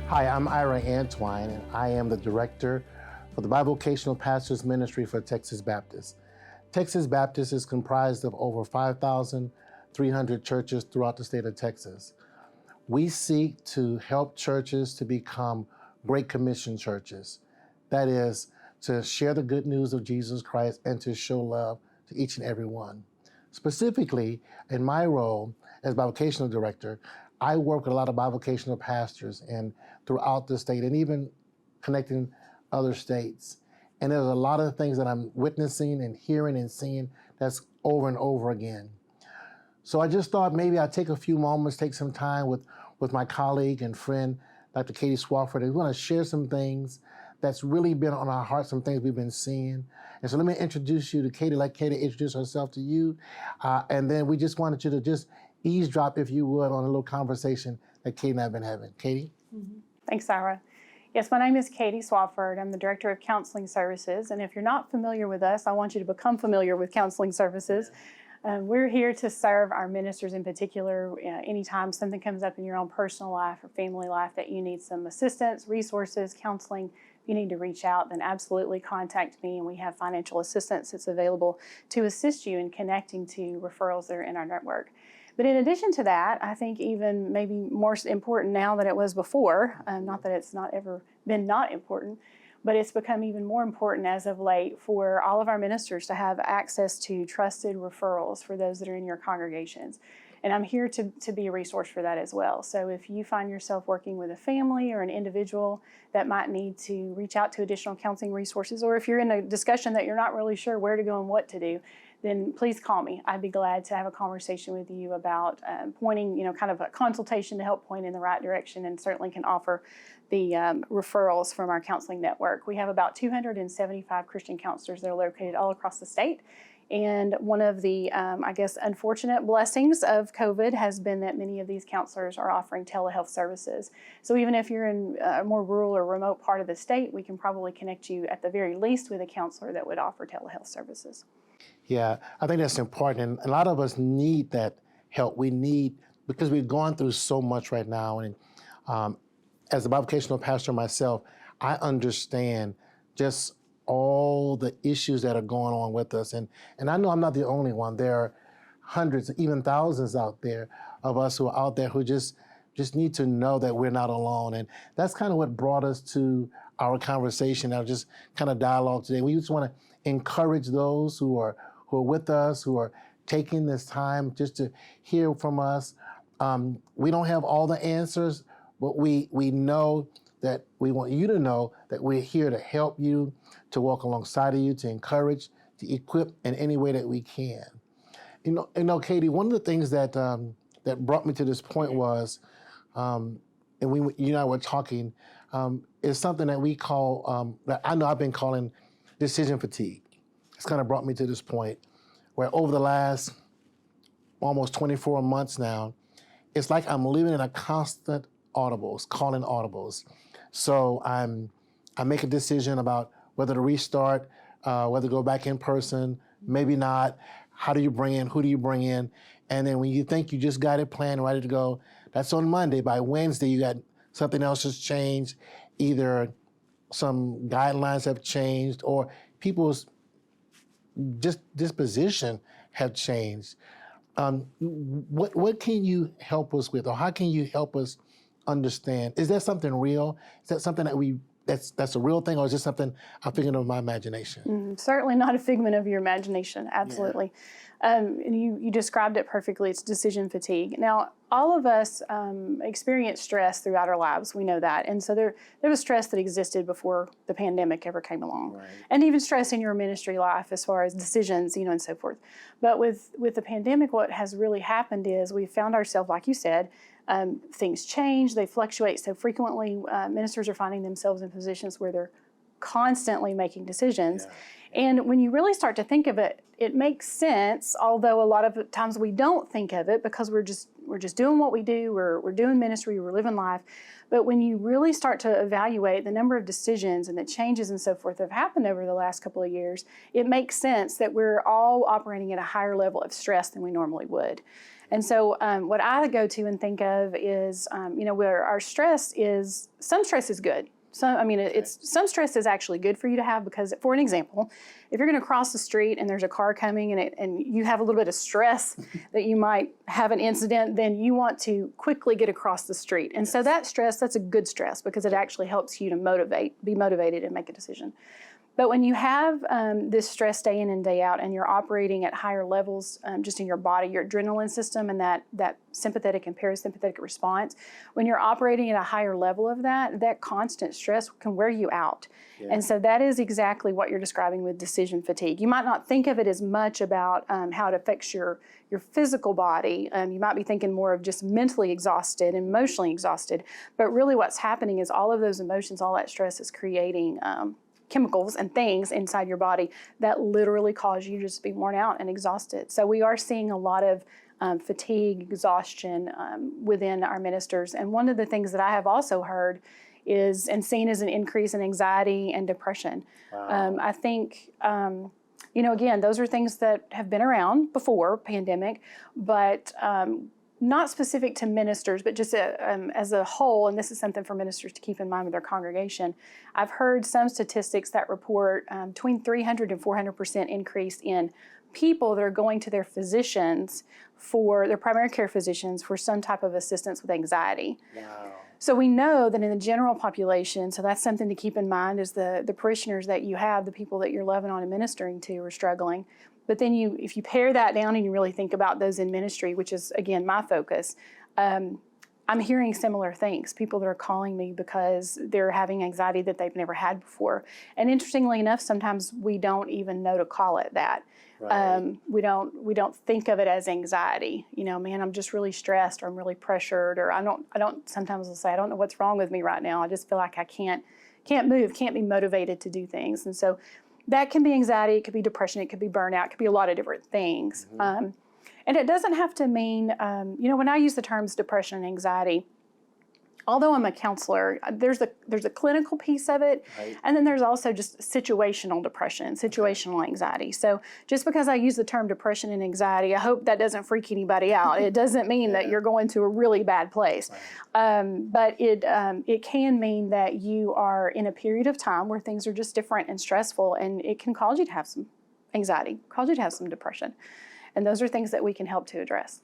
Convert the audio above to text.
Hi, I'm Ira and I am the director for the Bivocational Pastors Ministry for Texas Baptist. Texas Baptist is comprised of over 5,300 churches throughout the state of Texas. We seek to help churches to become Great Commission churches. That is, to share the good news of Jesus Christ and to show love to each and every one. Specifically, in my role as bivocational director, I work with a lot of bivocational pastors and throughout the state and even connecting other states. And there's a lot of things that I'm witnessing and hearing and seeing that's over and over again. So I just thought maybe I'd take a few moments, take some time with my colleague and friend, Dr. Katie Swafford, and we want to share some things that's really been on our hearts, some things we've been seeing. And so let me introduce you to Katie, let Katie introduce herself to you. And then we just wanted you to just eavesdrop, if you would, on a little conversation that Katie and I have been having. Katie? Mm-hmm. Thanks, Ira. Yes, my name is Katie Swafford. I'm the Director of Counseling Services. And if you're not familiar with us, I want you to become familiar with Counseling Services. We're here to serve our ministers in particular. Anytime something comes up in your own personal life or family life that you need some assistance, resources, counseling, if you need to reach out, then absolutely contact me, and we have financial assistance that's available to assist you in connecting to referrals that are in our network. But in addition to that, I think even maybe more important now than it was before, not that it's not ever been not important, but it's become even more important as of late for all of our ministers to have access to trusted referrals for those that are in your congregations. And I'm here to be a resource for that as well. So if you find yourself working with a family or an individual that might need to reach out to additional counseling resources, or if you're in a discussion that you're not really sure where to go and what to do, then please call me. I'd be glad to have a conversation with you about pointing, kind of a consultation to help point in the right direction, and certainly can offer the referrals from our counseling network. We have about 275 Christian counselors that are located all across the state. And one of the, unfortunate blessings of COVID has been that many of these counselors are offering telehealth services. So even if you're in a more rural or remote part of the state, we can probably connect you at the very least with a counselor that would offer telehealth services. Yeah, I think that's important. And a lot of us need that help. We need, because we've gone through so much right now. And as a bivocational pastor myself, I understand just all the issues that are going on with us. And I know I'm not the only one. There are hundreds, even thousands out there of us who are out there who just need to know that we're not alone. And that's kind of what brought us to our conversation, our just kind of dialogue today. We just want to encourage those who are with us, who are taking this time just to hear from us. We don't have all the answers, but we know that we want you to know that we're here to help you, to walk alongside of you, to encourage, to equip in any way that we can. You know, Katie, one of the things that that brought me to this point was, and you and I were talking, is something that we call, that I know I've been calling decision fatigue. It's kind of brought me to this point where over the last almost 24 months now, it's like I'm living in a constant calling audibles. So I make a decision about whether to restart, whether to go back in person, maybe not. How do you bring in? Who do you bring in? And then when you think you just got it planned, ready to go, that's on Monday. By Wednesday, you got something else has changed. Either some guidelines have changed or people's just disposition have changed. What can you help us with, or how can you help us understand? Is that something real? Is that something that's a real thing, or is this something I'm thinking of my imagination? Certainly not a figment of your imagination, absolutely. Yeah. You described it perfectly. It's decision fatigue. Now, all of us experience stress throughout our lives. We know that. And so there was stress that existed before the pandemic ever came along. Right. And even stress in your ministry life as far as decisions, and so forth. But with the pandemic, what has really happened is we found ourselves, like you said, things change, they fluctuate so frequently. Ministers are finding themselves in positions where they're constantly making decisions. Yeah. And when you really start to think of it, it makes sense, although a lot of times we don't think of it because we're just doing what we do, we're doing ministry, we're living life. But when you really start to evaluate the number of decisions and the changes and so forth that have happened over the last couple of years, it makes sense that we're all operating at a higher level of stress than we normally would. And so what I go to and think of is, where our stress is, some stress is good. Some stress is actually good for you to have because, for an example, if you're going to cross the street and there's a car coming and you have a little bit of stress that you might have an incident, then you want to quickly get across the street. And so that stress, that's a good stress because it actually helps you to be motivated and make a decision. But when you have this stress day in and day out and you're operating at higher levels just in your body, your adrenaline system and that sympathetic and parasympathetic response, when you're operating at a higher level of that constant stress can wear you out. Yeah. And so that is exactly what you're describing with decision fatigue. You might not think of it as much about how it affects your physical body. You might be thinking more of just mentally exhausted and emotionally exhausted. But really what's happening is all of those emotions, all that stress is creating chemicals and things inside your body that literally cause you to just be worn out and exhausted. So we are seeing a lot of fatigue, exhaustion within our ministers. And one of the things that I have also heard is, and seen, is an increase in anxiety and depression. Wow. I think, again, those are things that have been around before pandemic, but not specific to ministers, but just as a whole, and this is something for ministers to keep in mind with their congregation. I've heard some statistics that report between 300 and 400% increase in people that are going to their physicians their primary care physicians for some type of assistance with anxiety. Wow. So we know that in the general population, so that's something to keep in mind, is the parishioners that you have, the people that you're loving on and ministering to are struggling. But then if you pare that down and you really think about those in ministry, which is, again, my focus, I'm hearing similar things. People that are calling me because they're having anxiety that they've never had before. And interestingly enough, sometimes we don't even know to call it that. Right. We don't think of it as anxiety. Man, I'm just really stressed, or I'm really pressured, or I don't. Sometimes I'll say, I don't know what's wrong with me right now. I just feel like I can't move, can't be motivated to do things. And so that can be anxiety, it could be depression, it could be burnout, it could be a lot of different things. Mm-hmm. And it doesn't have to mean, when I use the terms depression and anxiety, although I'm a counselor, there's a clinical piece of it, right. And then there's also just situational depression, situational anxiety. So just because I use the term depression and anxiety, I hope that doesn't freak anybody out. It doesn't mean that you're going to a really bad place. Right. But it can mean that you are in a period of time where things are just different and stressful, and it can cause you to have some anxiety, cause you to have some depression. And those are things that we can help to address.